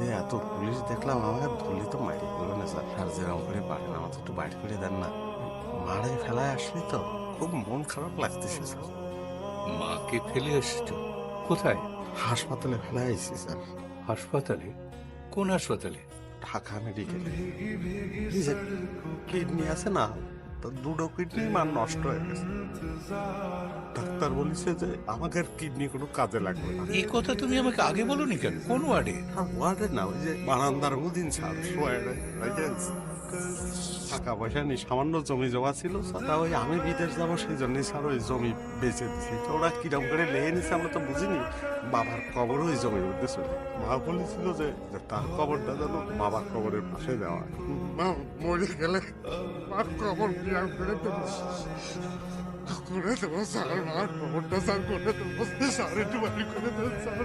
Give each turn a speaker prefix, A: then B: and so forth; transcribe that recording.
A: যে এত পুলিশ দেখলাম, আমাকে ধরলি তো মারি গেল না স্যার। আর যেরকম করে পারেন আমাকে একটু বাইর করে দেন না। মারে ফেলায় আসলি তো, খুব মন খারাপ লাগতেছে স্যার।
B: মাকে ফেলে এসেছো? কোথায়?
A: হাসপাতালে ফেলায় আইছি স্যার।
B: হাসপাতালে? কোন হাসপাতালে?
A: ঢাকা মেডিকেলে। এই যে কিডনি আছে না, তো দুটো কিডনি মার নষ্ট হয়ে গেছে। ডাক্তার বলেছে যে আমাকে কিডনি কোনো কাজে লাগবে না।
B: এই কথা তুমি আমাকে আগে বলোনি কেন? কোন ওয়ার্ডে?
A: আর ওয়ার্ডে না, ওই যে বারান্দার উদিন স্যার টাকা পয়সা নেই, সামান্য জমি জমা ছিল স্যার। তা ওই আমি বিদেশ যাবো সেই জন্যই স্যার ওই জমি বেঁচে দিছি। তো ওরা কিরম করে লেয়ে নিছে আমরা তো বুঝিনি। বাবার কবর ওই জমির মধ্যে চলে, মা বলেছিল যে তার কবরটা যেন বাবার কবরের পাশে দেওয়া হয়। মা মরে গেলে মার কবর কিরম করে দেবো? করে দেবো স্যার, মার কবরটা স্যার করে দেবো স্যার, একটু বাড়ি করে দেবো স্যার।